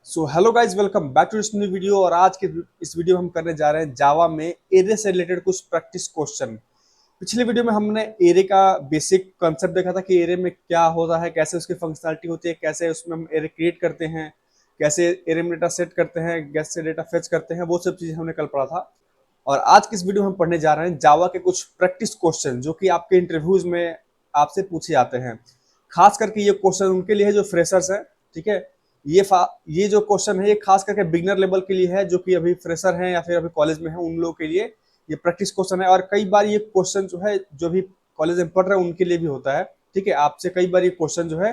So hello guys, welcome back to this new video. और आज के इस वीडियो में हम करने जा रहे हैं जावा में एरे से रिलेटेड कुछ प्रैक्टिस क्वेश्चन। पिछले वीडियो में हमने एरे का बेसिक कंसेप्ट देखा था कि एरे में क्या होता है, कैसे उसकी फंक्शनलिटी होती है, कैसे उसमें हम एरे क्रिएट करते हैं, कैसे एरे में डेटा सेट करते हैं, कैसे डेटा फेच करते हैं, वो सब चीजें हमने कल पढ़ा था। और आज की इस वीडियो में हम पढ़ने जा रहे हैं जावा के कुछ प्रैक्टिस क्वेश्चन जो कि आपके इंटरव्यूज में आपसे पूछे जाते हैं। खास करके ये क्वेश्चन उनके लिए है जो फ्रेशर्स हैं। ठीक है, ये जो क्वेश्चन है ये खास करके बिगनर लेवल के लिए है, जो कि अभी फ्रेशर हैं या फिर अभी कॉलेज में हैं, उन लोगों के लिए ये प्रैक्टिस क्वेश्चन है। और कई बार ये क्वेश्चन जो है जो भी कॉलेज में पढ़ रहे हैं उनके लिए भी होता है। ठीक है, आपसे कई बार ये क्वेश्चन जो है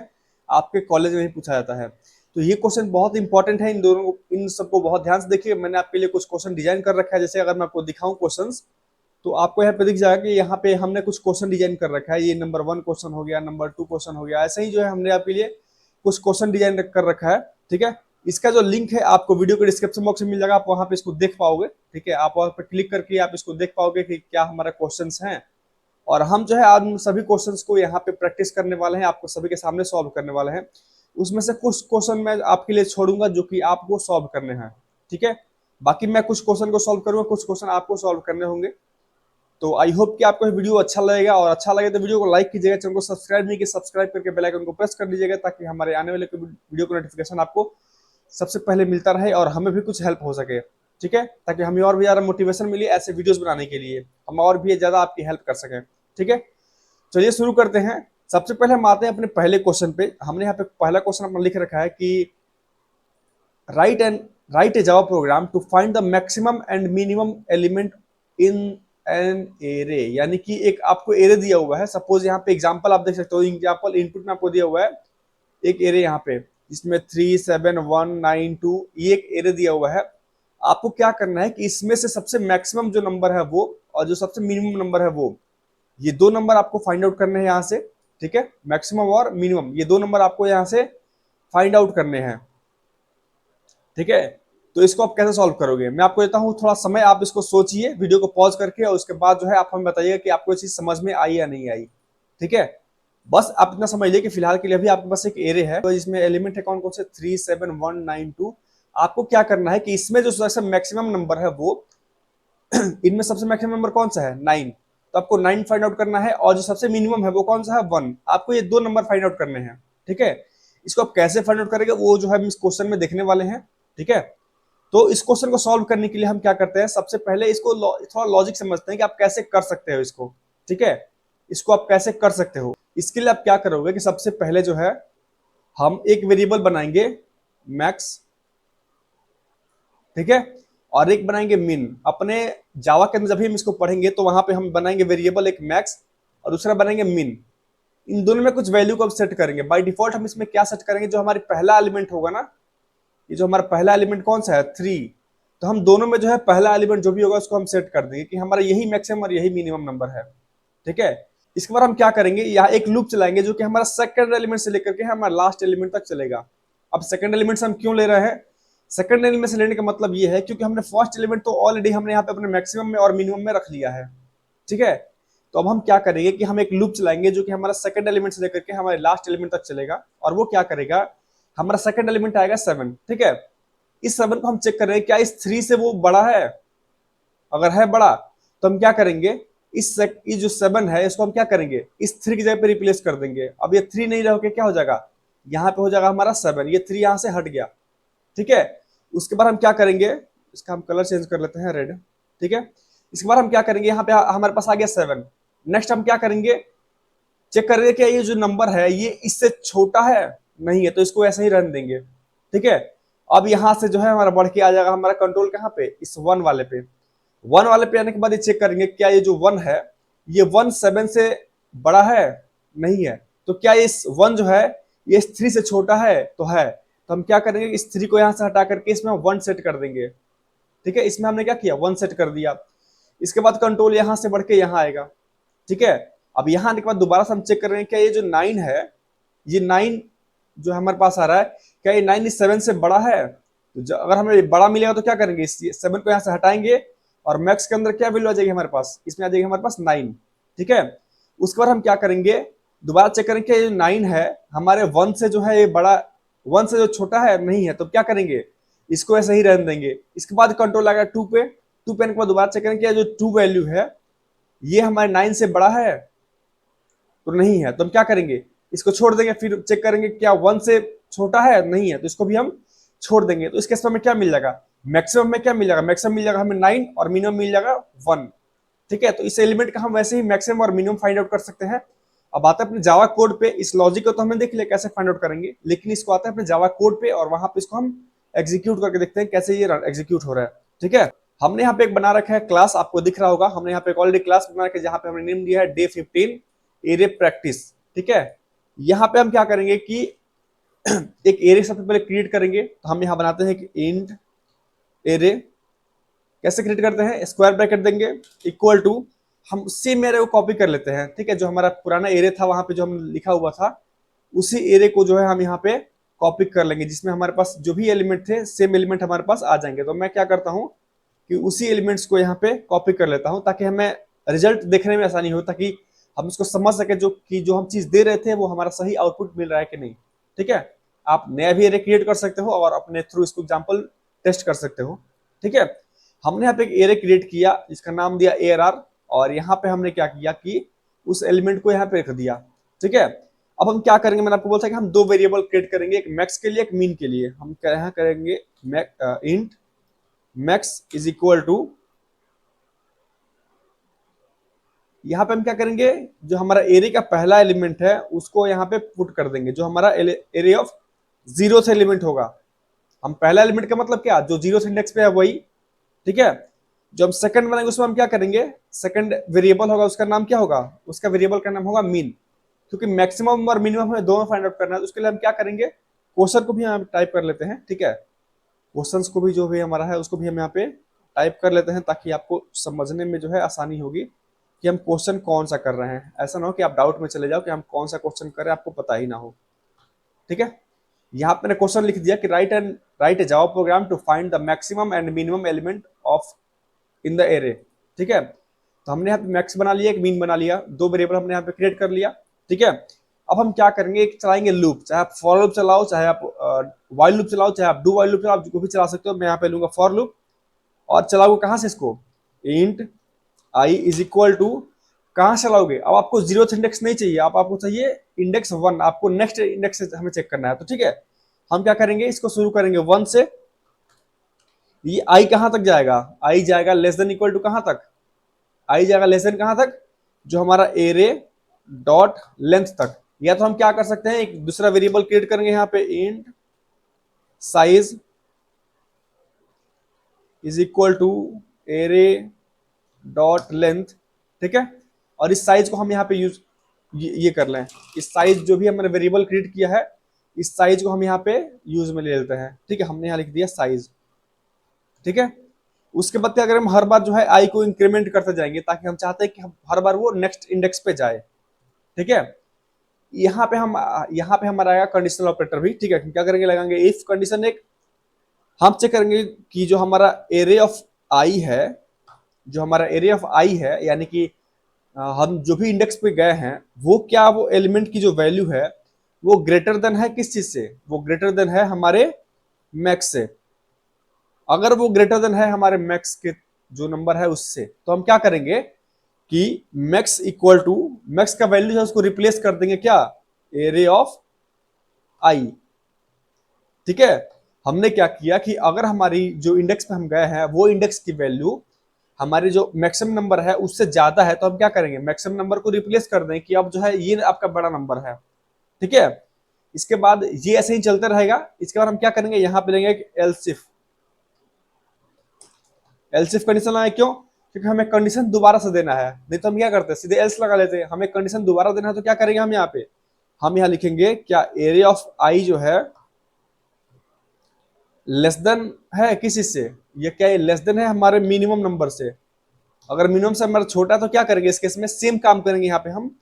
आपके कॉलेज में ही पूछा जाता है। तो ये क्वेश्चन बहुत इंपॉर्टेंट है। इन सबको बहुत ध्यान से देखिए। मैंने आपके लिए कुछ क्वेश्चन डिजाइन कर रखा है। जैसे अगर मैं आपको दिखाऊं क्वेश्चंस, तो आपको यहाँ पे दिख जाएगा कि यहाँ पे हमने कुछ क्वेश्चन डिजाइन कर रखा है। ये नंबर 1 क्वेश्चन हो गया, नंबर 2 क्वेश्चन हो गया, ऐसे ही जो है हमने आपके लिए कुछ क्वेश्चन डिजाइन कर रखा है। ठीक है, इसका जो लिंक है आपको वीडियो के डिस्क्रिप्शन बॉक्स में मिल जाएगा, आप वहां पे इसको देख पाओगे। ठीक है, आप वहां पे क्लिक करके आप इसको देख पाओगे कि क्या हमारा क्वेश्चंस हैं। और हम जो है आज उन सभी क्वेश्चंस को यहाँ पे प्रैक्टिस करने वाले हैं, आपको सभी के सामने सॉल्व करने वाले हैं। उसमें से कुछ क्वेश्चन मैं आपके लिए छोड़ूंगा जो कि आपको सॉल्व करने हैं। ठीक है, बाकी मैं कुछ क्वेश्चन को सॉल्व करूंगा, कुछ क्वेश्चन आपको सॉल्व करने होंगे। तो आई होप कि आपको वीडियो अच्छा लगेगा, और अच्छा लगे तो वीडियो को लाइक कीजिएगा, चैनल को सब्सक्राइब नहीं किया सब्सक्राइब करके बेल आइकन को प्रेस कर दीजिएगा, ताकि हमारे आने वाले वीडियो का नोटिफिकेशन आपको सबसे पहले मिलता रहे और हमें भी कुछ हेल्प हो सके। ठीक है, ताकि हमें और भी ज्यादा मोटिवेशन मिले ऐसे वीडियोस बनाने के लिए, हम और भी ज्यादा आपकी हेल्प कर सकें। ठीक है, चलिए शुरू करते हैं। सबसे पहले हम आते हैं अपने पहले क्वेश्चन पे। हमने यहाँ पे पहला क्वेश्चन अपना लिख रखा है कि write and write a Java program to find the maximum and minimum element in an array. यानी कि एक आपको एरे दिया हुआ है। सपोज यहाँ पे एग्जांपल आप देख सकते हो, एग्जांपल इनपुट में आपको दिया हुआ है एक एरे यहाँ पे, जिसमें 3 7 1 9 2 ये एक एरे दिया हुआ है। आपको क्या करना है कि इसमें से सबसे मैक्सिमम जो नंबर है वो, और जो सबसे मिनिमम नंबर है वो, ये दो नंबर आपको फाइंड आउट करने हैं यहाँ से। ठीक है, मैक्सिमम और मिनिमम ये दो नंबर आपको यहाँ से फाइंड आउट करने हैं। ठीक है, तो इसको आप कैसे सॉल्व करोगे, मैं आपको देता हूँ थोड़ा समय, आप इसको सोचिए वीडियो को पॉज करके, और उसके बाद जो है आप हमें बताइएगा कि आपको ये चीज समझ में आई या नहीं आई। ठीक है, बस आप इतना समझ लीजिए कि फिलहाल के लिए अभी आपके पास एक एरे है, तो इसमें एलिमेंट है कौन कौन से 3 7 1 9 2। आपको क्या करना है कि इसमें जो सबसे मैक्सिमम नंबर है वो इनमें सबसे मैक्सिमम नंबर कौन सा है 9, तो आपको 9 फाइंड आउट करना है। और जो सबसे मिनिमम है वो कौन सा है 1, आपको ये दो नंबर फाइंड आउट करने हैं। ठीक है, इसको आप कैसे फाइंड आउट करेंगे वो जो है हम इस क्वेश्चन में देखने वाले हैं। ठीक है, तो इस क्वेश्चन को सॉल्व करने के लिए हम क्या करते हैं, सबसे पहले इसको थोड़ा लॉजिक समझते हैं कि आप कैसे कर सकते हो इसको। ठीक है, इसको आप कैसे कर सकते हो। इसके लिए आप क्या करोगे कि सबसे पहले जो है हम एक वेरिएबल बनाएंगे मैक्स। ठीक है, और एक बनाएंगे मिन। अपने जावा के अंदर जब भी हम इसको पढ़ेंगे तो वहां पे हम बनाएंगे वेरिएबल एक मैक्स और दूसरा बनाएंगे मिन। इन दोनों में कुछ वैल्यू को हम सेट करेंगे। बाय डिफॉल्ट हम इसमें क्या सेट करेंगे, जो हमारी पहला एलिमेंट होगा ना, ये जो हमारा पहला एलिमेंट कौन सा है 3, तो हम दोनों में जो है पहला एलिमेंट जो भी होगा उसको हम सेट कर देंगे कि हमारा यही मैक्सिमम और यही मिनिमम नंबर है। ठीक है, इसके बाद हम क्या करेंगे, यहाँ एक लूप चलाएंगे जो कि हमारा सेकंड एलिमेंट से लेकर के हमारा लास्ट एलिमेंट तक चलेगा। अब सेकंड एलिमेंट से हम क्यों ले रहे हैं, सेकंड एलिमेंट से लेने का मतलब ये है क्योंकि हमने फर्स्ट एलिमेंट तो ऑलरेडी हमने यहाँ पे अपने मैक्सिमम में और मिनिमम में रख लिया है। ठीक है, तो अब हम क्या करेंगे कि हम एक लूप चलाएंगे जो कि हमारा सेकंड एलिमेंट से लेकर के हमारे लास्ट एलिमेंट तक चलेगा। और वो क्या करेगा, हमारा सेकंड एलिमेंट आएगा 7। ठीक है, इस 7 को हम चेक कर रहे हैं क्या इस 3 से वो बड़ा है। अगर है बड़ा तो हम क्या करेंगे, इस जो 7 है इसको हम क्या करेंगे, इस 3 की जगह पे रिप्लेस कर देंगे। अब ये 3 नहीं रहोगे, क्या हो जाएगा, यहाँ पे हो जाएगा हमारा 7, ये 3 यहाँ से हट गया। ठीक है, उसके बाद हम क्या करेंगे, इसका हम कलर चेंज कर लेते हैं रेड। ठीक है, इसके बाद हम क्या करेंगे, यहाँ पे हमारे पास आ गया 7। नेक्स्ट हम क्या करेंगे, चेक करेंगे कि ये जो नंबर है ये इससे छोटा है, नहीं है, तो इसको ऐसे ही रहने देंगे। ठीक है, अब यहां से जो है हमारा बढ़ के आ जाएगा हमारा कंट्रोल कहाँ पे, इस 1 वाले पे। 1 वाले पे आने के बाद ये चेक करेंगे क्या ये जो 1 है ये 1 7 से बड़ा है, नहीं है, तो क्या इस 1 जो है ये इस 3 से छोटा है, तो है। तो हम क्या करेंगे, इस 3 को यहाँ से हटा करके इसमें 1 सेट कर देंगे। ठीक है, इसमें हमने क्या किया 1 सेट कर दिया। इसके बाद कंट्रोल यहाँ से बढ़ के यहाँ आएगा। ठीक है, अब यहाँ आने के बाद दोबारा से हम चेक कर रहे हैं क्या ये जो 9 है, ये 9 जो हमारे पास आ रहा है, क्या ये 9 इस 7 से बड़ा है। तो अगर हमें बड़ा मिलेगा तो क्या करेंगे, इस 7 को यहाँ से हटाएंगे और मैक्स के अंदर क्या वैल्यू आ जाएगी हमारे पास, इसमें आ जाएगी हमारे पास 9। ठीक है, उसके बाद हम क्या करेंगे, दोबारा चेक करेंगे ये 9 है हमारे 1 से जो है ये बड़ा 1 से जो छोटा है नहीं है, तो क्या करेंगे, इसको ऐसे ही रहने देंगे। इसके बाद कंट्रोल आएगा 2 पे, 2 पे आने के बाद दोबारा चेक करेंगे जो 2 वैल्यू है ये हमारे 9 से बड़ा है तो नहीं है, तो हम क्या करेंगे, इसको छोड़ देंगे। फिर चेक करेंगे क्या 1 से छोटा है, नहीं है, तो इसको भी हम छोड़ देंगे। तो इस केस में हमें क्या मिल जाएगा, मैक्सिमम में क्या मिल जाएगा, मैक्सिमम मिल जाएगा हमें 9 और मिनिमम मिल जाएगा 1। ठीक है, तो इस एलिमेंट का हम वैसे ही मैक्सिमम और मिनिमम फाइंड आउट कर सकते हैं। अब आता है अपने जावा कोड पे, इस लॉजिक को तो हमने देख लिया कैसे फाइंड आउट करेंगे, लेकिन इसको आता है अपने जावा कोड पे और वहां पे इसको हम एग्जीक्यूट करके देखते हैं कैसे ये एग्जीक्यूट हो रहा है। ठीक है, हमने यहाँ पे एक बना रखा है क्लास, आपको दिख रहा होगा, हमने यहाँ पे एक ऑलरेडी क्लास बना रखा है जहाँ पे हमने नेम दिया है डे 15 एरे प्रैक्टिस। ठीक है, यहाँ पे हम क्या करेंगे कि एक एरे सबसे पहले क्रिएट करेंगे, तो हम यहाँ बनाते हैं कि इंट एरे। कैसे क्रिएट करते हैं, स्क्वायर ब्रैकेट देंगे इक्वल टू, हम सेम एरे को कॉपी कर लेते हैं। ठीक है, जो हमारा पुराना एरे था वहां पे जो हम लिखा हुआ था उसी एरे को जो है हम यहाँ पे कॉपी कर लेंगे, जिसमें हमारे पास जो भी एलिमेंट थे सेम एलिमेंट हमारे पास आ जाएंगे। तो मैं क्या करता हूँ कि उसी एलिमेंट्स को यहाँ पे कॉपी कर लेता हूँ ताकि हमें रिजल्ट देखने में आसानी हो, ताकि हम इसको समझ सके जो हम चीज दे रहे थे वो हमारा सही आउटपुट मिल रहा है कि नहीं। ठीक है, आप नया भी एरे क्रिएट कर सकते हो और अपने थ्रू इसको एग्जाम्पल टेस्ट कर सकते हो। ठीक है, हमने यहाँ पे एक एरे क्रिएट किया जिसका नाम दिया ARR, और यहाँ पे हमने क्या किया कि उस एलिमेंट को यहाँ पे रख दिया। ठीक है, अब हम क्या करेंगे, मैंने आपको बोला था कि हम 2 वेरिएबल क्रिएट करेंगे, एक मैक्स के लिए एक मीन के लिए। हम यहाँ करेंगे int max is equal to, यहाँ पे हम क्या करेंगे, जो हमारा एरे का पहला एलिमेंट है उसको यहाँ पे पुट कर देंगे, जो हमारा एरे ऑफ 0th एलिमेंट होगा। हम पहला एलिमेंट का मतलब क्या, जो 0th इंडेक्स पे है वही। ठीक है, जो हम सेकंड बनाएंगे उसमें हम क्या करेंगे, सेकंड वेरिएबल होगा उसका नाम क्या होगा, उसका वेरिएबल का नाम होगा मीन, क्योंकि मैक्सिमम और मिनिमम हमें दोनों फाइंड आउट करना है। तो उसके लिए हम क्या करेंगे, क्वेश्चन को भी यहाँ टाइप कर लेते हैं। ठीक है, क्वेश्चंस को भी जो भी हमारा है उसको भी हम यहाँ पे टाइप कर लेते हैं ताकि आपको समझने में जो है आसानी होगी कि हम क्वेश्चन कौन सा कर रहे हैं। ऐसा ना हो कि आप डाउट में चले जाओ कि हम कौन सा क्वेश्चन कर रहे हैं आपको पता ही ना हो। ठीक है, यहाँ पे मैंने क्वेश्चन लिख दिया कि write a Java program to find the maximum and minimum element of in the array. ठीक है, तो हमने यहाँ पे मैक्स बना लिया, एक मीन बना लिया, 2 वेरिएबल हमने यहाँ पे क्रिएट कर लिया। ठीक है, अब हम क्या करेंगे, एक चलाएंगे लूप, चाहे आप फॉर लूप चलाओ, चाहे आप व्हाइल लूप चलाओ, चाहे आप डू व्हाइल लूप चलाओ, जो भी चला सकते हो। मैं यहाँ पे लूंगा फॉर लूप और चलाओगे कहाँ से इसको, int i is equal to, कहाँ चलाओगे, अब आपको 0th इंडेक्स नहीं चाहिए, आपको चाहिए इंडेक्स 1, आपको नेक्स्ट इंडेक्स से हमें चेक करना है। तो ठीक है, हम क्या करेंगे, इसको शुरू करेंगे 1 से। ये आई कहां तक जाएगा, आई जाएगा लेस देन इक्वल टू कहां तक, आई जाएगा लेस देन कहां तक, जो हमारा एरे डॉट लेंथ तक। या तो हम क्या कर सकते हैं, एक दूसरा वेरिएबल क्रिएट करेंगे यहाँ पे, int size is equal to array dot length. ठीक है, और इस साइज को हम यहाँ पे यूज ये कर लें, इस साइज जो भी हमने वेरिएबल क्रिएट किया है इस साइज को हम यहाँ पे यूज में ले लेते हैं। ठीक है, हमने यहाँ लिख दिया साइज। ठीक है, उसके बाद अगर हम हर बार जो है आई को इंक्रीमेंट करते जाएंगे ताकि हम चाहते हैं कि हम हर बार वो नेक्स्ट इंडेक्स पे जाए। ठीक है, यहाँ पे हमारा आएगा कंडीशनल ऑपरेटर भी। ठीक है, क्या करेंगे, लगाएंगे इफ कंडीशन एक, हम चेक करेंगे कि जो हमारा एरे ऑफ आई है, जो हमारा एरे ऑफ आई है यानी कि हम जो भी इंडेक्स पे गए हैं वो क्या, वो एलिमेंट की जो वैल्यू है वो ग्रेटर देन है किस चीज से, वो ग्रेटर देन है हमारे मैक्स से। अगर वो ग्रेटर देन है हमारे मैक्स के जो नंबर है उससे, तो हम क्या करेंगे कि मैक्स इक्वल टू, मैक्स का वैल्यू है उसको रिप्लेस कर देंगे क्या, एरे ऑफ आई। ठीक है, हमने क्या किया कि अगर हमारी जो इंडेक्स पे हम गए हैं वो इंडेक्स की वैल्यू हमारी जो मैक्सिमम नंबर है उससे ज्यादा है, तो हम क्या करेंगे, मैक्सिमम नंबर को रिप्लेस कर दें कि अब जो है ये आपका बड़ा नंबर है। ठीक है, इसके बाद ये ऐसे ही चलते रहेगा। इसके बाद हम क्या करेंगे, यहाँ पे लेंगे else if, else if condition आए, क्यों, क्योंकि हमें कंडीशन दोबारा से देना है, नहीं तो हम क्या करते हैं सीधे एल्स लगा लेते हैं। हमें कंडीशन दोबारा देना है तो क्या करेंगे, हम यहाँ पे हम यहाँ लिखेंगे क्या, एरे ऑफ आई जो है लेस देन है किस चीज से, ये क्या है, लेस देन है हमारे मिनिमम नंबर से। अगर मिनिमम से हमारा छोटा है तो क्या करेंगे, इस केस में सेम काम करेंगे, यहाँ पे हम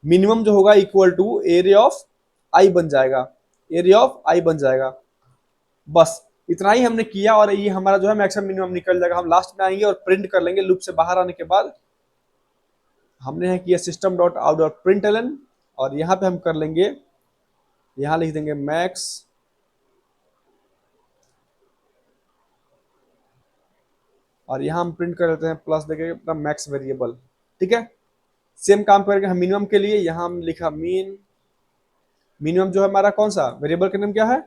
मिनिमम जो होगा इक्वल टू एरे ऑफ आई बन जाएगा, एरे ऑफ आई बन जाएगा। बस इतना ही हमने किया और ये हमारा जो है मैक्सिमम मिनिमम निकल जाएगा। हम लास्ट में आएंगे और प्रिंट कर लेंगे, लूप से बाहर आने के बाद हमने है किया system dot out dot print L N, और यहाँ पे हम कर लेंगे, यहाँ लिख देंगे मैक्स और यहाँ हम प्रिंट कर देते हैं प्लस देके अपना मैक्स वेरिएबल। ठीक है, सेम काम करेंगे हम मिनिमम के लिए। यहाँ हम लिखा मिनिमम जो है हमारा कौन सा वेरिएबल का नाम क्या है,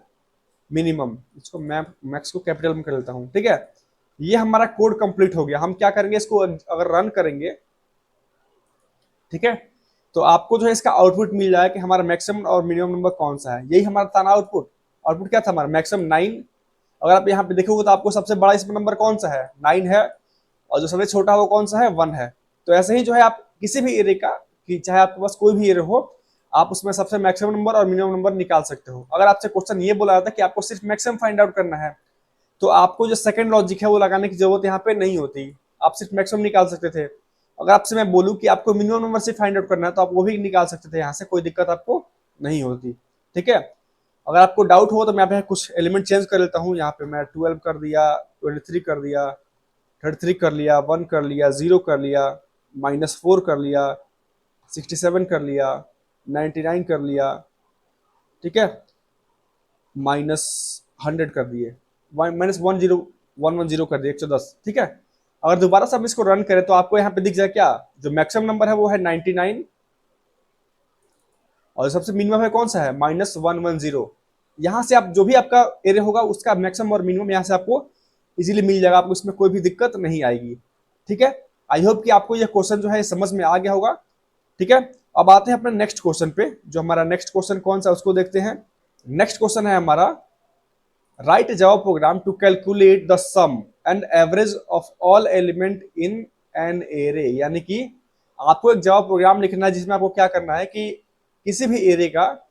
मिनिमम। इसको मैं मैक्स को कैपिटल में कर लेता हूँ। ठीक है, ये हमारा कोड कंप्लीट हो गया। हम क्या करेंगे, इसको अगर रन करेंगे, ठीक है, तो आपको जो है इसका आउटपुट मिल जाएगा कि हमारा मैक्सिमम और मिनिमम नंबर कौन सा है। यही हमारा था ना आउटपुट। आउटपुट क्या था हमारा, मैक्सिमम 9। अगर आप यहाँ पे देखोगे तो आपको सबसे बड़ा इसमें नंबर कौन सा है, 9 है, और जो सबसे छोटा है वो कौन सा है, 1 है। तो ऐसे ही जो है आप किसी भी एरे का, कि चाहे आपके पास कोई भी एरे हो, आप उसमें सबसे मैक्सिमम नंबर और मिनिमम नंबर निकाल सकते हो। अगर आपसे क्वेश्चन ये बोला जाता है कि आपको सिर्फ मैक्सिमम फाइंड आउट करना है, तो आपको जो सेकंड लॉजिक है वो लगाने की जरूरत यहाँ पे नहीं होती, आप सिर्फ मैक्सिमम निकाल सकते थे। अगर आपसे मैं बोलूँ कि आपको मिनिमम नंबर से फाइंड आउट करना है, तो आप वो भी निकाल सकते थे यहाँ से, कोई दिक्कत आपको नहीं होती। ठीक है, अगर आपको डाउट हो तो मैं यहाँ पे कुछ एलिमेंट चेंज कर लेता हूँ। यहाँ पे मैं 12 कर दिया, 23 कर दिया, 33 कर लिया, 1 कर लिया, 0 कर लिया, -4 कर लिया, 67 कर लिया, 99 कर लिया, ठीक है, -100 कर दिए, -10 कर दिए, 110। ठीक है, अगर दोबारा से हम इसको रन करें तो आपको यहाँ पे दिख जाए क्या, जो मैक्सिमम नंबर है वो है 99, और सबसे मिनिमम है कौन सा है, -110। यहाँ से आप जो भी आपका एरे होगा उसका मैक्सिमम और मिनिमम यहाँ से आपको इजीली मिल जाएगा, आपको इसमें कोई भी दिक्कत नहीं आएगी। ठीक है, आई होप कि आपको यह क्वेश्चन जो है समझ में आ गया होगा। ठीक है, अब आते हैं अपने नेक्स्ट क्वेश्चन पे। जो हमारा नेक्स्ट क्वेश्चन कौन सा उसको देखते हैं। नेक्स्ट क्वेश्चन है हमारा, write Java program to calculate the sum and average of all element in an array. यानी कि आपको एक जावा प्रोग्राम लिखना है जिसमें आपको क्या करना है कि किसी भी एरे का,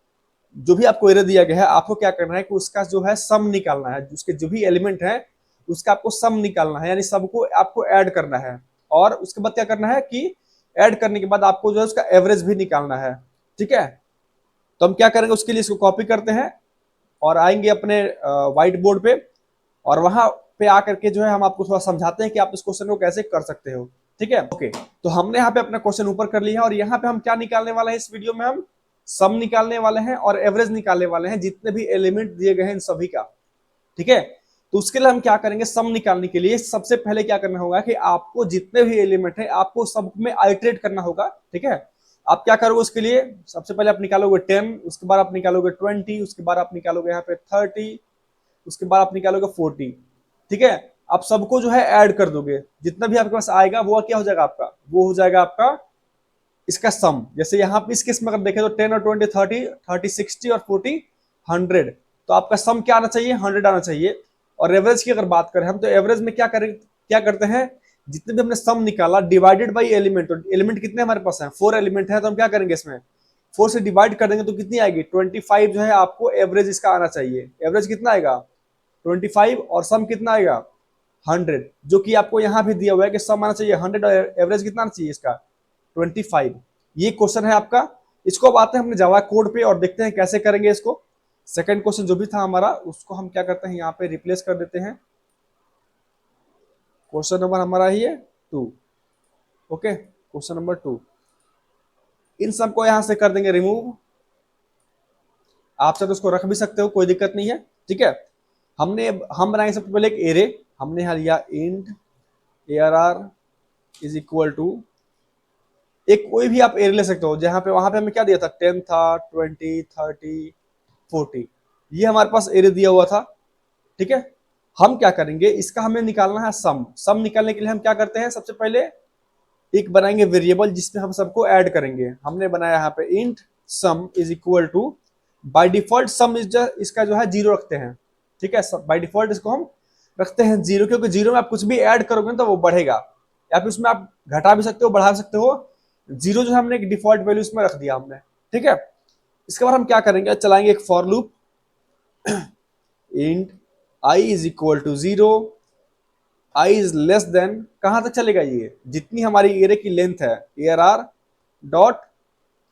जो भी आपको एरे दिया गया है, आपको क्या करना है कि उसका जो है सम निकालना है, उसके जो भी एलिमेंट है उसका आपको सम निकालना है, यानी सबको आपको ऐड करना है। और उसके बाद क्या करना है कि ऐड करने के बाद आपको जो है उसका एवरेज भी निकालना है। ठीक है, तो हम क्या करेंगे, उसके लिए इसको कॉपी करते हैं और आएंगे अपने व्हाइट बोर्ड पे, और वहां पे आकर के जो है हम आपको थोड़ा समझाते हैं कि आप इस क्वेश्चन को कैसे कर सकते हो। ठीक है, ओके, तो हमने यहाँ पे अपना क्वेश्चन ऊपर कर लिया है, और यहाँ पे हम क्या निकालने वाले हैं, इस वीडियो में हम सम निकालने वाले हैं और एवरेज निकालने वाले हैं, जितने भी एलिमेंट दिए गए हैं इन सभी का। ठीक है, तो उसके लिए हम क्या करेंगे, सम निकालने के लिए सबसे पहले क्या करना होगा कि आपको जितने भी एलिमेंट है आपको सब में आइटरेट करना होगा। ठीक है, आप क्या करोगे उसके लिए, सबसे पहले आप निकालोगे 10, उसके बाद आप निकालोगे 20, उसके बाद आप निकालोगे यहाँ पे 30, उसके बाद आप निकालोगे 40। ठीक है, आप सबको जो है ऐड कर दोगे, जितना भी आपके पास आएगा वो क्या हो जाएगा आपका, वो हो जाएगा आपका इसका सम। जैसे यहाँ पे इस केस में अगर देखें तो 10 और 20 30, 30 60 और 40 100, तो आपका सम क्या आना चाहिए, 100 आना चाहिए। और एवरेज की अगर बात करें हम, तो एवरेज में क्या करें, क्या करते हैं, जितने भी हमने सम निकाला डिवाइडेड बाई एलिमेंट। तो एलिमेंट कितने हमारे पास हैं, 4 एलिमेंट है, तो हम क्या करेंगे इसमें 4 से डिवाइड कर देंगे तो कितनी आएगी, 25 जो है आपको एवरेज इसका आना चाहिए। एवरेज कितना आएगा 25, और सम कितना आएगा 100, जो कि आपको यहाँ भी दिया हुआ है कि सम आना चाहिए 100 और एवरेज कितना आना चाहिए इसका 25। ये क्वेश्चन है आपका। इसको अब आते हैं अपने जावा कोड पे और देखते हैं कैसे करेंगे इसको। सेकंड क्वेश्चन जो भी था हमारा उसको हम क्या करते हैं, यहाँ पे रिप्लेस कर देते हैं। क्वेश्चन नंबर हमारा ही है 2। ओके, क्वेश्चन नंबर 2, इन सबको यहां से कर देंगे रिमूव। आप सब इसको रख भी सकते हो, कोई दिक्कत नहीं है। ठीक है, हम बनाएंगे सबसे पहले एक एरे। हमने यहाँ लिया int ARR is equal to, एक कोई भी आप एरे ले सकते हो, जहां पे वहां पे हमें क्या दिया था, 10 था, 20, 30, 40, ये हमारे पास एरे दिया हुआ था। ठीक है, हम क्या करेंगे, इसका हमें निकालना है सम। सम निकालने के लिए हम क्या करते हैं, सबसे पहले एक बनाएंगे वेरिएबल जिसमें हम सबको ऐड करेंगे। हमने बनाया यहाँ पे int sum is equal to, by default sum इसका जो है 0 रखते हैं। ठीक है, बाय डिफॉल्ट इसको हम रखते हैं 0, क्योंकि 0 में आप कुछ भी ऐड करोगे तो वो बढ़ेगा, या फिर उसमें आप घटा भी सकते हो, बढ़ा सकते हो। 0 जो है हमने एक डिफॉल्ट वैल्यू इसमें रख दिया हमने। ठीक है, इसके बाद हम क्या करेंगे, चलाएंगे एक for loop, int i is equal to 0, i is less than, कहां तक चलेगा ये, जितनी हमारी एरे की लेंथ है, ARR डॉट,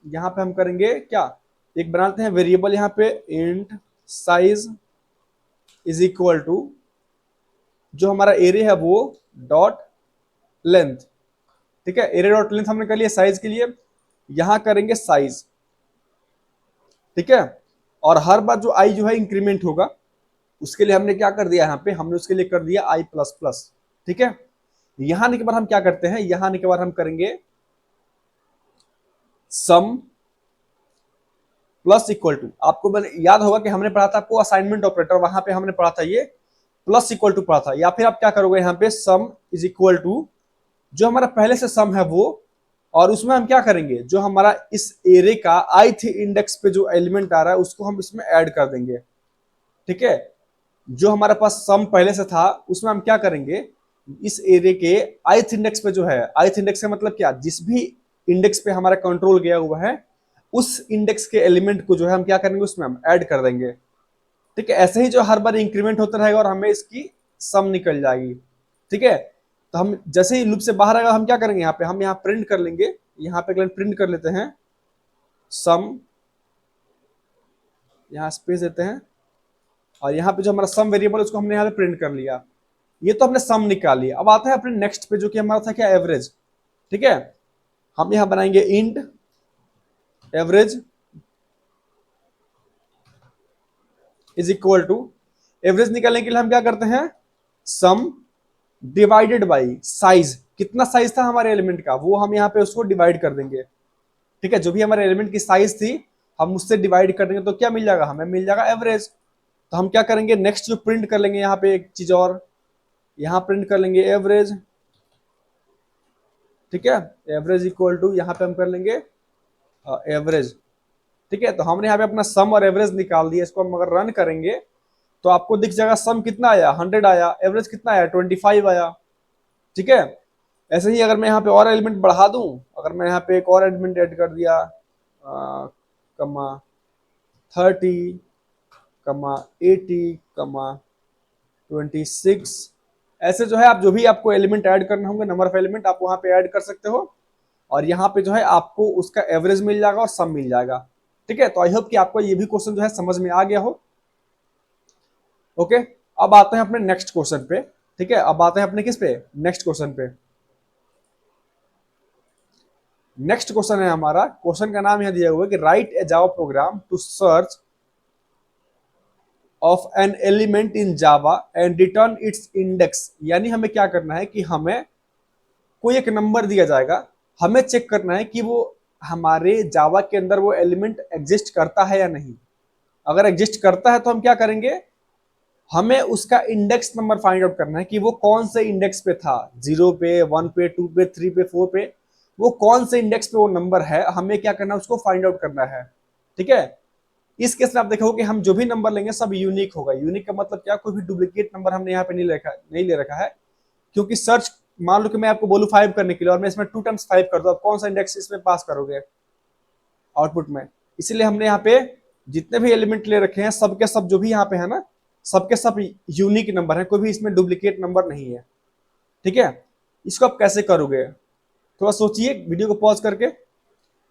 यहां पे हम करेंगे क्या, एक बनाते हैं वेरिएबल यहाँ पे int size is equal to, जो हमारा एरे है वो डॉट लेंथ। ठीक है, एरे डॉट लेंथ हमने कर लिया साइज के लिए, यहां करेंगे साइज। ठीक है, और हर बार जो i जो है इंक्रीमेंट होगा, उसके लिए हमने क्या कर दिया, यहाँ पे हमने उसके लिए कर दिया i++। ठीक है, यहां आने के बाद हम क्या करते हैं, यहां आने के बाद हम करेंगे सम प्लस इक्वल टू। आपको याद होगा कि हमने पढ़ा था आपको असाइनमेंट ऑपरेटर, वहां पे हमने पढ़ा था ये प्लस इक्वल टू पढ़ा था। या फिर आप क्या करोगे, यहाँ पे सम इज इक्वल टू जो हमारा पहले से सम है वो, और उसमें हम क्या करेंगे, जो हमारा इस एरे का ith इंडेक्स पे जो एलिमेंट आ रहा है उसको हम इसमें ऐड कर देंगे। ठीक है, जो हमारे पास सम पहले से था उसमें हम क्या करेंगे, इस एरे के ith इंडेक्स पे जो है, ith इंडेक्स का मतलब क्या, जिस भी इंडेक्स पे हमारा कंट्रोल गया हुआ है उस इंडेक्स के एलिमेंट को जो है हम क्या करेंगे, उसमें हम ऐड कर देंगे। ठीक है, ऐसे ही जो हर बार इंक्रीमेंट होता रहेगा और हमें इसकी सम निकल जाएगी। ठीक है, तो हम जैसे ही लूप से बाहर आएगा हम क्या करेंगे, यहाँ पे हम यहाँ प्रिंट कर लेंगे, यहाँ पे लाइन प्रिंट कर लेते हैं सम, यहाँ स्पेस देते हैं, और यहाँ पे जो हमारा सम वेरिएबल उसको हमने यहाँ पे प्रिंट कर लिया। ये तो हमने सम निकाल लिया। अब आता है अपने नेक्स्ट पे जो कि हमारा था क्या, एवरेज। ठीक है, हम यहाँ बनाएंगे int average is equal to, average निकालने के लिए हम क्या करते हैं, सम डिवाइडेड बाई साइज, कितना साइज था हमारे एलिमेंट का वो हम यहाँ पे उसको डिवाइड कर देंगे। ठीक है, जो भी हमारे एलिमेंट की साइज थी हम उससे डिवाइड कर देंगे, तो क्या मिल जाएगा, हमें मिल जाएगा एवरेज। तो हम क्या करेंगे, नेक्स्ट जो प्रिंट कर लेंगे यहाँ पे एक चीज और, यहाँ प्रिंट कर लेंगे एवरेज। ठीक है, एवरेज इक्वल टू यहाँ पे हम कर लेंगे एवरेज। ठीक है, तो हमने यहाँ पे अपना सम और एवरेज निकाल दिया। इसको हम अगर रन करेंगे तो आपको दिख जाएगा सम कितना आया 100 आया, एवरेज कितना आया 25 आया। ठीक है, ऐसे ही अगर मैं यहाँ पे और एलिमेंट बढ़ा दूं, अगर मैं यहाँ पे एक और एलिमेंट ऐड कर दिया कमा 30 कमा 80 कमा 26, ऐसे जो है आप जो भी आपको एलिमेंट ऐड करने होंगे, नंबर ऑफ एलिमेंट आप वहां पे ऐड कर सकते हो, और यहाँ पे जो है आपको उसका एवरेज मिल जाएगा और सम मिल जाएगा। ठीक है, तो आई होप कि आपको ये भी क्वेश्चन जो है समझ में आ गया हो। ओके, अब आते हैं अपने नेक्स्ट क्वेश्चन पे। ठीक है, अब आते हैं अपने किस पे, नेक्स्ट क्वेश्चन पे। नेक्स्ट क्वेश्चन है हमारा, क्वेश्चन का नाम यहां दिया हुआ है कि write a Java program to search of an element in Java and return its index. यानी हमें क्या करना है कि हमें कोई एक नंबर दिया जाएगा, हमें चेक करना है कि वो हमारे जावा के अंदर वो एलिमेंट एग्जिस्ट करता है या नहीं। अगर एग्जिस्ट करता है तो हम क्या करेंगे, हमें उसका इंडेक्स नंबर फाइंड आउट करना है कि वो कौन से इंडेक्स पे था, 0 पे, 1 पे, 2 पे, 3 पे, 4 पे, वो कौन से इंडेक्स पे वो नंबर है, हमें क्या करना है उसको फाइंड आउट करना है। ठीक है, इस केस में आप देखोगे कि हम जो भी नंबर लेंगे सब यूनिक होगा। यूनिक का मतलब क्या, कोई भी डुप्लीकेट नंबर हमने यहाँ पे नहीं ले रखा है, क्योंकि सर्च मान लो कि मैं आपको बोलूँ 5 करने के लिए और मैं इसमें 2 टाइम्स 5 कर दूं, आप कौन सा इंडेक्स इसमें पास करोगे आउटपुट में। इसीलिए हमने यहाँ पे जितने भी एलिमेंट ले रखे हैं सबके सब जो भी यहाँ पे है ना, सबके सब यूनिक नंबर है, कोई भी इसमें डुप्लीकेट नंबर नहीं है। ठीक है, इसको आप कैसे करोगे, थोड़ा सोचिए वीडियो को पॉज करके।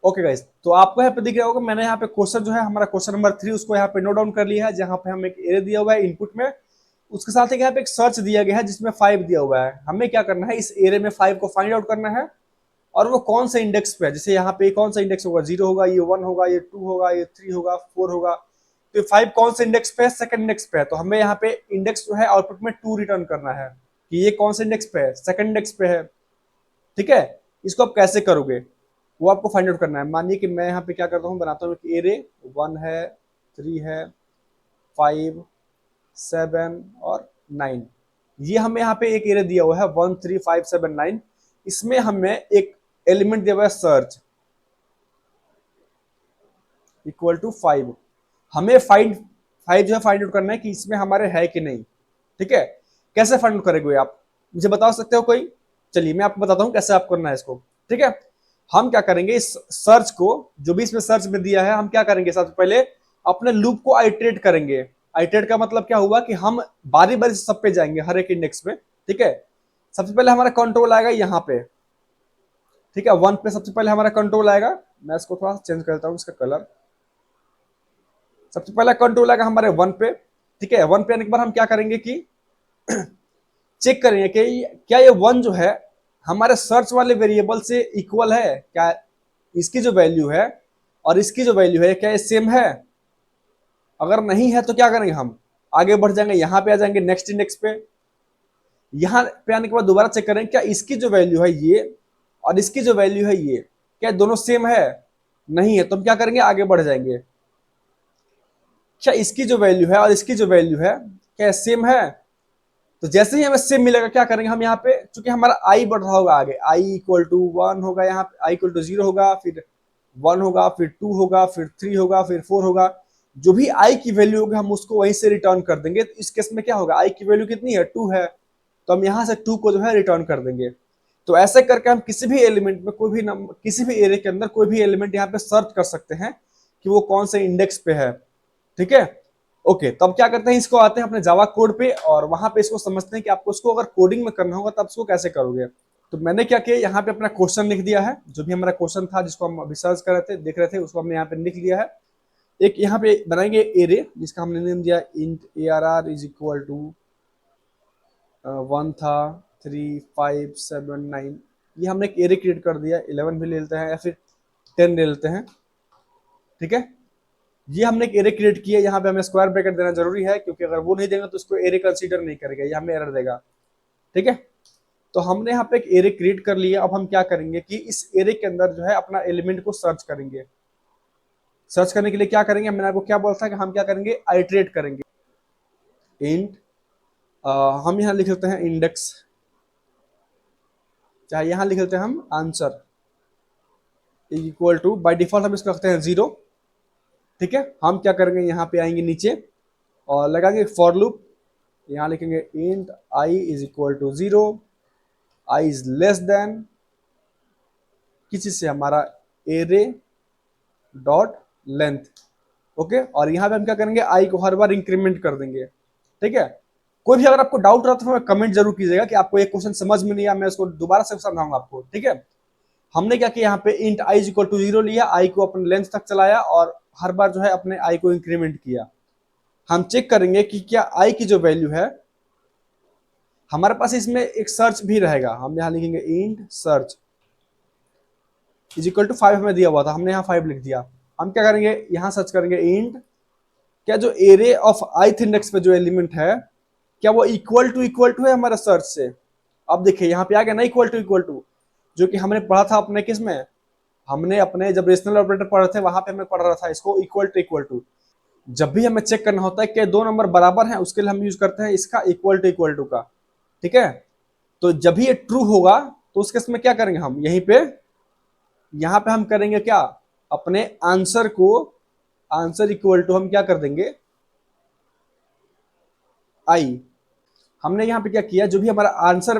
ओके गाइस, तो आपको यहाँ पे दिख रहा होगा मैंने यहाँ पे क्वेश्चन जो है हमारा क्वेश्चन नंबर 3 उसको यहाँ पे नोट डाउन कर लिया है, जहाँ पे हम एक एरे दिया हुआ है इनपुट में, उसके साथ एक यहाँ पे एक सर्च दिया गया है जिसमें 5 दिया हुआ है। हमें क्या करना है, इस एरे में 5 को फाइंड आउट करना है, और वो कौन से इंडेक्स पे है। जैसे यहाँ पे कौन सा इंडेक्स होगा, 0 होगा, ये 1 होगा, ये 2 होगा, ये 3 होगा, 4 होगा, तो 5 कौन से इंडेक्स पे है, सेकंड इंडेक्स पे है। तो हमें यहाँ पे इंडेक्स जो है आउटपुट में 2 रिटर्न करना है कि ये कौन से इंडेक्स पे है, सेकंड इंडेक्स पे है। ठीक है, इसको आप कैसे करोगे वो आपको फाइंड आउट करना है। मानिए कि मैं यहाँ पे क्या करता हूँ, बनाता हूँ कि एरे 1 है, 3 है, 5, 7 और 9, ये हमें यहाँ पे एक एरे दिया हुआ है 1 3 5 7 9। इसमें हमें एक एलिमेंट दिया हुआ है सर्च इक्वल टू 5। हमें फाइव जो है फाइंड आउट करना है कि इसमें हमारे है कि नहीं। ठीक है, कैसे फाइंड आउट करेंगे आप मुझे बता सकते हो कोई? चलिए मैं आपको बताता हूँ कैसे आप करना है इसको। ठीक है, हम क्या करेंगे, इस सर्च को जो भी इसमें सर्च में दिया है हम क्या करेंगे, सबसे पहले अपने लूप को आइटरेट करेंगे। आइटरेट का मतलब क्या हुआ कि हम बारी बारी से सब पे जाएंगे हर एक इंडेक्स में। ठीक है, सबसे पहले हमारा कंट्रोल आएगा यहाँ पे। ठीक है, 1 पे सबसे पहले हमारा कंट्रोल आएगा। मैं इसको थोड़ा चेंज करता हूँ इसका कलर। सबसे पहला कंट्रोल आएगा हमारे 1 पे। ठीक है, 1 पे आने के बाद हम क्या करेंगे कि चेक करेंगे कि क्या ये 1 जो है हमारे सर्च वाले वेरिएबल से इक्वल है, क्या इसकी जो वैल्यू है और इसकी जो वैल्यू है क्या ये सेम है। अगर नहीं है तो क्या करेंगे, हम आगे बढ़ जाएंगे, यहाँ पे आ जाएंगे नेक्स्ट इंडेक्स पे। यहाँ पे आने के बाद दोबारा चेक करें क्या इसकी जो वैल्यू है ये और इसकी जो वैल्यू है ये क्या दोनों सेम है, नहीं है, तो हम क्या करेंगे आगे बढ़ जाएंगे। क्या इसकी जो वैल्यू है और इसकी जो वैल्यू है क्या सेम है, तो जैसे ही हमें सेम मिलेगा क्या करेंगे हम यहाँ पे, चूंकि हमारा आई बढ़ रहा होगा आगे, आई इक्वल टू 1 होगा, यहाँ पे आई इक्वल टू 0 होगा, फिर 1 होगा, फिर 2 होगा, फिर 3 होगा, फिर 4 होगा, जो भी आई की वैल्यू होगी हम उसको वहीं से रिटर्न कर देंगे। तो इस केस में क्या होगा, आई की वैल्यू कितनी है 2 है, तो हम यहाँ से 2 को जो है रिटर्न कर देंगे। तो ऐसे करके हम किसी भी एलिमेंट में कोई भी नंबर, किसी भी एरे के अंदर कोई भी एलिमेंट यहाँ पे सर्च कर सकते हैं कि वो कौन से इंडेक्स पे है। ठीक है, ओके, तो अब क्या करते हैं, इसको आते हैं अपने जावा कोड पे और वहां पे इसको समझते हैं कि आपको इसको अगर कोडिंग में करना होगा तब इसको कैसे करोगे। तो मैंने क्या किया, यहाँ पे अपना क्वेश्चन लिख दिया है, जो भी हमारा क्वेश्चन था जिसको हम अभी सर्च कर रहे थे, देख रहे थे, उसको हमने यहाँ पे लिख लिया है। एक यहाँ पे बनाएंगे एरे जिसका हमने नेम दिया int ARR is equal to 1 था 3 5 7 9, ये हमने एक एरे क्रिएट कर दिया। 11 भी ले लेते हैं या फिर 10 ले लेते हैं। ठीक है, ये हमने एक एरे क्रिएट किया, यहाँ पे हमें स्क्वायर ब्रैकेट देना जरूरी है क्योंकि अगर वो नहीं देगा तो इसको एरे कंसीडर नहीं करेगा, ये हमें एरर देगा। ठीक है, तो हमने यहाँ पे एक एरे क्रिएट कर लिया। अब हम क्या करेंगे कि इस एरे के अंदर जो है अपना एलिमेंट को सर्च करेंगे। सर्च करने के लिए क्या करेंगे, मैंने आपको क्या बोला था कि हम क्या करेंगे, आइट्रेट करेंगे। इंट हम यहाँ लिख लेते हैं इंडेक्स, चाहे यहाँ लिख लेते हैं हम answer equal to, by default हम इसको रखते हैं 0। ठीक है, हम क्या करेंगे, यहाँ पे आएंगे नीचे और लगाएंगे फॉर लूप, यहाँ लिखेंगे int i is equal to 0, i is less than किसी से हमारा एरे डॉट लेंथ। ओके, और यहाँ पे हम क्या करेंगे, आई को हर बार इंक्रीमेंट कर देंगे। ठीक है, कोई भी अगर आपको डाउट रहा तो हमें कमेंट जरूर कीजिएगा कि आपको एक क्वेश्चन समझ में नहीं आया, मैं उसको दोबारा से समझाऊंगा आपको। ठीक है, हमने क्या किया, यहाँ पे int i is equal to 0 लिया, आई को अपने लेंथ तक चलाया और हर बार जो है अपने आई को इंक्रीमेंट किया। हम चेक करेंगे कि क्या आई की जो वैल्यू है, हमारे पास इसमें एक सर्च भी रहेगा, हम यहाँ लिखेंगे int search is equal to 5 हमें दिया हुआ था, हमने यहाँ 5 लिख दिया। हम क्या करेंगे, यहाँ सर्च करेंगे इंट क्या जो एरे ऑफ ith इंडेक्स पे जो एलिमेंट है क्या वो इक्वल टू है हमारा सर्च से। अब देखिए यहाँ पे आ गया ना इक्वल टू, जो कि हमने पढ़ा था अपने किस में, हमने अपने जब रेशनल ऑपरेटर पढ़ रहे थे वहां पे हमें पढ़ रहा था इसको इक्वल टू। जब भी हमें चेक करना होता है कि दो नंबर बराबर हैं उसके लिए हम यूज करते हैं इसका इक्वल टू का। ठीक है, तो जब भी ये ट्रू होगा तो उस केस में क्या करेंगे, हम यहीं पे यहाँ पे हम करेंगे क्या, अपने आंसर को, आंसर इक्वल टू हम क्या कर देंगे आई। हमने यहाँ पे क्या किया, जो भी हमारा आंसर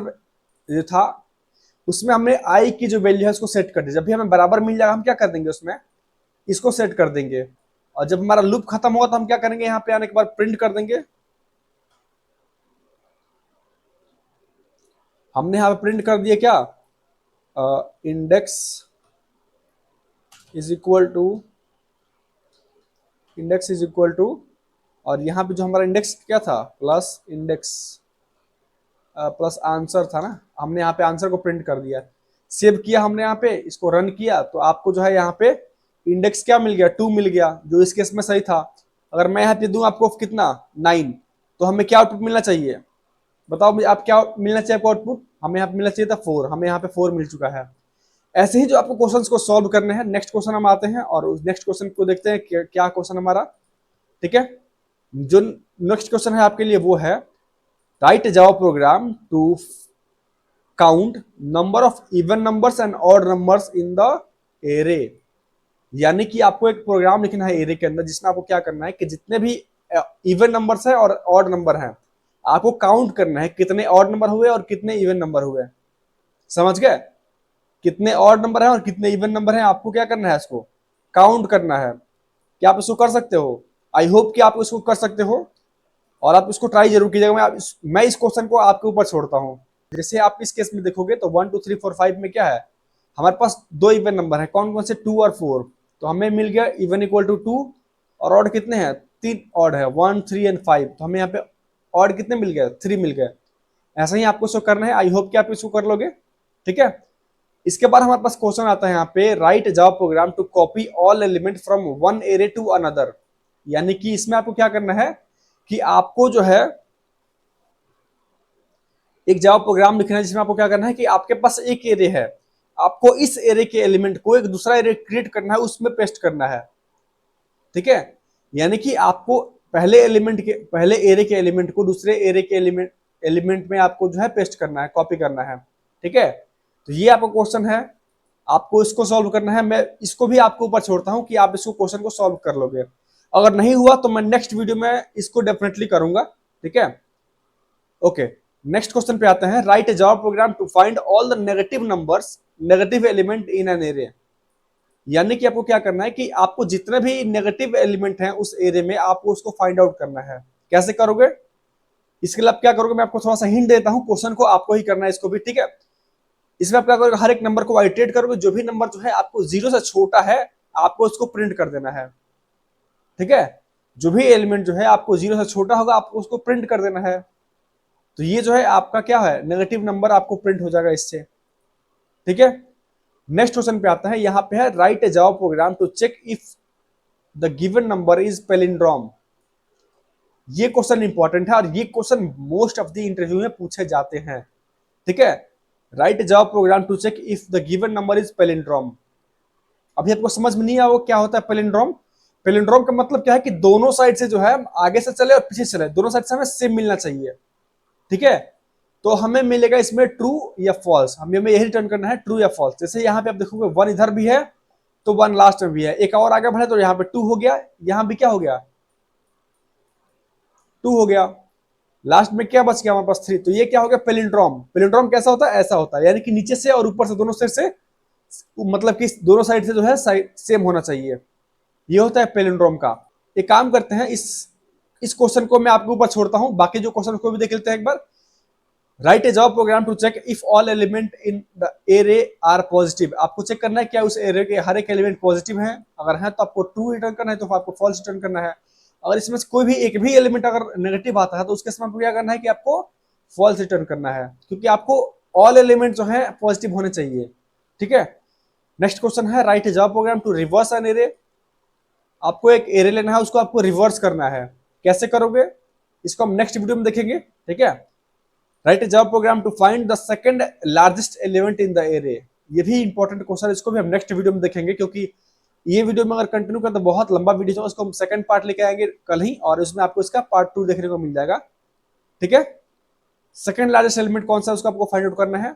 जो था उसमें हमने आई की जो वैल्यू है उसको सेट कर दिया। जब भी हमें बराबर मिल जाएगा हम क्या कर देंगे उसमें इसको सेट कर देंगे, और जब हमारा लूप खत्म होगा तो हम क्या करेंगे, यहाँ पे आने के बाद प्रिंट कर देंगे। हमने यहाँ पे प्रिंट कर दिया क्या, index is equal to, index is equal to, और यहाँ पे जो हमारा इंडेक्स क्या था प्लस इंडेक्स प्लस आंसर था ना, हमने यहाँ पे आंसर को प्रिंट कर दिया। सेव किया हमने यहाँ पे, इसको रन किया तो आपको जो है यहाँ पे इंडेक्स क्या मिल गया, 2 मिल गया, जो इस केस में सही था। अगर मैं यहाँ पे दूं आपको कितना 9, तो हमें क्या आउटपुट मिलना चाहिए, बताओ मुझे आप क्या मिलना चाहिए आपको आउटपुट, हमें यहाँ पे मिलना चाहिए था 4, हमें यहाँ पे 4 मिल चुका है। ऐसे ही जो आपको क्वेश्चंस को सॉल्व करने हैं, नेक्स्ट क्वेश्चन हम आते हैं और उस नेक्स्ट क्वेश्चन को देखते हैं क्या क्वेश्चन हमारा। ठीक है, जो नेक्स्ट क्वेश्चन है आपके लिए वो है write Java program to count number of even numbers and odd numbers in the array. यानी कि आपको एक प्रोग्राम लिखना है एरे के अंदर जिसमें आपको क्या करना है कि जितने भी इवन नंबर्स है और ऑड नंबर हैं आपको काउंट करना है, कितने ऑड नंबर हुए और कितने इवन नंबर हुए। समझ गए, कितने ऑड नंबर है और कितने इवन नंबर है आपको क्या करना है, इसको काउंट करना है। क्या आप इसको कर सकते हो, आई होप कि आप इसको कर सकते हो और आप इसको ट्राई जरूर कीजिएगा। मैं इस क्वेश्चन को आपके ऊपर छोड़ता हूँ। जैसे आप इस केस में देखोगे तो 1 2 3 4 5 में क्या है, हमारे पास 2 इवन नंबर है, कौन कौन से 2 और 4, तो हमें मिल गया इवन इक्वल टू 2 और ऑड कितने हैं 3 ऑड है 1 3 एंड 5, तो हमें यहाँ पे ऑड कितने मिल गए 3 मिल गए। ऐसा ही आपको इसको करना है, आई होप कि आप इसको कर लोगे। ठीक है, इसके बाद हमारे पास क्वेश्चन आता है यहाँ पे write Java program to copy all element from one array to another. यानी कि इसमें आपको क्या करना है कि आपको जो है एक जावा प्रोग्राम लिखना है जिसमें आपको क्या करना है कि आपके पास एक एरे है, आपको इस एरे के एलिमेंट को एक दूसरा एरे क्रिएट करना है, उसमें पेस्ट करना है। ठीक है, यानी कि आपको पहले एरे के एलिमेंट को दूसरे एरे के एलिमेंट में आपको जो है पेस्ट करना है, कॉपी करना है। ठीक है, तो ये आपका क्वेश्चन है, आपको इसको सॉल्व करना है। मैं इसको भी आपको ऊपर छोड़ता हूं कि आप इसको क्वेश्चन को सॉल्व कर लोगे। अगर नहीं हुआ तो मैं नेक्स्ट वीडियो में इसको डेफिनेटली करूंगा। ठीक है, ओके, नेक्स्ट क्वेश्चन पे आते हैं। Write a Java program to find all the negative element in an array. यानी कि आपको क्या करना है कि आपको जितने भी नेगेटिव एलिमेंट हैं उस एरे में आपको उसको फाइंड आउट करना है। कैसे करोगे, इसके लिए आप क्या करोगे, मैं आपको थोड़ा सा हिंट देता हूं, क्वेश्चन को आपको ही करना है इसको भी। ठीक है, इसमें आप क्या करोगे, हर एक नंबर को आइटरेट करोगे, जो भी नंबर जो है आपको 0 से छोटा है आपको उसको प्रिंट कर देना है। ठीक है, जो भी एलिमेंट जो है आपको 0 से छोटा होगा आपको उसको प्रिंट कर देना है। तो ये जो है आपका क्या है, नेगेटिव नंबर आपको प्रिंट हो जाएगा इससे। ठीक है, नेक्स्ट क्वेश्चन पे आता है, यहां पे है write a Java program to check if the given number is palindrome. ये क्वेश्चन इंपॉर्टेंट है और ये question most of the interview में पूछे जाते हैं। ठीक है, write a Java program to check if the given number is palindrome. अभी आपको समझ में नहीं आया वो क्या होता है पैलिंड्रोम। पैलिंड्रोम का मतलब क्या है कि दोनों साइड से जो है आगे से चले और पीछे चले, दोनों साइड से हमें सेम मिलना चाहिए। ठीक है, तो हमें मिलेगा इसमें ट्रू या फॉल्स, हमें यही रिटर्न करना है, ट्रू या फॉल्स। जैसे यहाँ पे आप देखोगे 1 इधर भी है तो 1 लास्ट में भी है, एक और आगे बढ़े तो यहाँ पे 2 हो गया, यहाँ भी क्या हो गया, 2 हो गया, लास्ट में क्या बच गया हमारे पास 3। तो ये क्या हो गया, पैलिंड्रोम। पैलिंड्रोम कैसा होता है, ऐसा होता है, यानी कि नीचे से और ऊपर से दोनों साइड से, मतलब कि दोनों साइड से जो है सेम होना चाहिए। ये होता है पैलिंड्रोम का। एक काम करते हैं, इस क्वेश्चन को मैं आपके ऊपर छोड़ता हूं, बाकी जो क्वेश्चन को भी देख लेते हैं एक बार। Write a Java program to check if all element in the array are positive. आपको चेक करना है क्या उस एरे के हर एक एलिमेंट पॉजिटिव है, अगर है तो आपको ट्रू रिटर्न करना है, तो आपको फॉल्स रिटर्न करना है। अगर इसमें से कोई भी एक भी एलिमेंट अगर नेगेटिव आता है तो उसके समय आपको क्या करना है कि आपको फॉल्स रिटर्न करना है, क्योंकि आपको ऑल एलिमेंट जो है पॉजिटिव होने चाहिए। ठीक है, नेक्स्ट क्वेश्चन है write a Java program to reverse an array. आपको एक एरे लेना है, उसको आपको रिवर्स करना है। कैसे करोगे, इसको हम नेक्स्ट वीडियो में देखेंगे। ठीक है, write a Java program to find the second largest element in the array. ये भी इंपॉर्टेंट क्वेश्चन है, इसको भी हम नेक्स्ट वीडियो में देखेंगे, क्योंकि ये वीडियो में अगर कंटिन्यू करें तो बहुत लंबा वीडियो है, उसको हम सेकंड पार्ट लेके आएंगे कल ही, और उसमें आपको इसका पार्ट 2 देखने को मिल जाएगा। ठीक है, सेकंड लार्जेस्ट एलिमेंट कौन सा है उसको आपको फाइंड आउट करना है।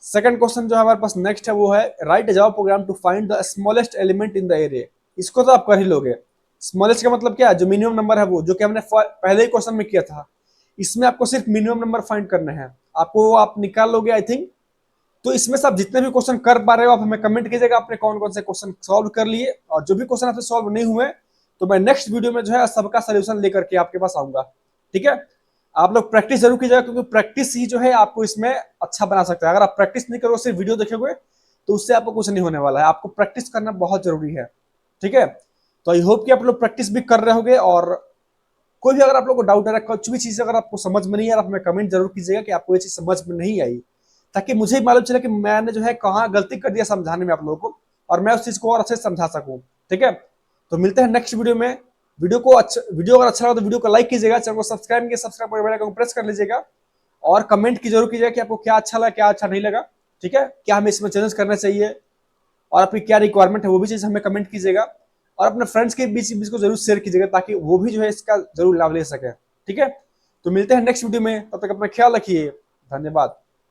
सेकंड क्वेश्चन जो हमारे पास नेक्स्ट है वो है write a Java program to find the smallest element in the array. इसको तो आप कर ही लोगे। स्मॉलेस्ट का मतलब क्या है, जो मिनिमम नंबर है, वो जो कि हमने पहले ही क्वेश्चन में किया था। इसमें आपको सिर्फ मिनिमम नंबर फाइंड करना है, आपको आप निकाल लोगे आई थिंक। तो इसमें से आप जितने भी क्वेश्चन कर पा रहे हो आप हमें कमेंट कीजिएगा आपने कौन कौन से क्वेश्चन सॉल्व कर लिए, और जो भी क्वेश्चन आपसे सॉल्व नहीं हुए तो मैं नेक्स्ट वीडियो में जो है सबका सोल्यूशन लेकर के आपके पास आऊंगा। ठीक है, आप लोग प्रैक्टिस जरूर कीजिएगा, क्योंकि प्रैक्टिस ही जो है आपको इसमें अच्छा बना सकता है। अगर आप प्रैक्टिस नहीं करोगे, सिर्फ वीडियो देखोगे, तो उससे आपको कुछ नहीं होने वाला है। आपको प्रैक्टिस करना बहुत जरूरी है। ठीक है, तो आई होप कि आप लोग प्रैक्टिस भी कर रहे होगे, और कोई भी अगर आप लोग को डाउट है, कुछ भी चीज अगर आपको समझ में नहीं आ रहा, आप हमें कमेंट जरूर कीजिएगा कि आपको ये चीज समझ में नहीं आई, ताकि मुझे ही मालूम चले कि मैंने जो है कहाँ गलती कर दिया समझाने में आप लोगों को, और मैं उस चीज को और अच्छे से समझा सकूं। ठीक है, तो मिलते हैं नेक्स्ट वीडियो में। वीडियो अगर अच्छा लगा तो वीडियो को लाइक कीजिएगा, चैनल को सब्सक्राइब बेल आइकन को प्रेस कर लीजिएगा, और कमेंट की जरूर कीजिएगा कि आपको क्या अच्छा लगा क्या अच्छा नहीं लगा। ठीक है, क्या हमें इसमें चेंजेस करना चाहिए और आपकी क्या रिक्वायरमेंट है, वो भी चीज हमें कमेंट कीजिएगा, और अपने फ्रेंड्स के बीच को जरूर शेयर कीजिएगा, ताकि वो भी जो है इसका जरूर लाभ ले सके। ठीक है, तो मिलते हैं नेक्स्ट वीडियो में, तब तक अपना ख्याल रखिए। धन्यवाद।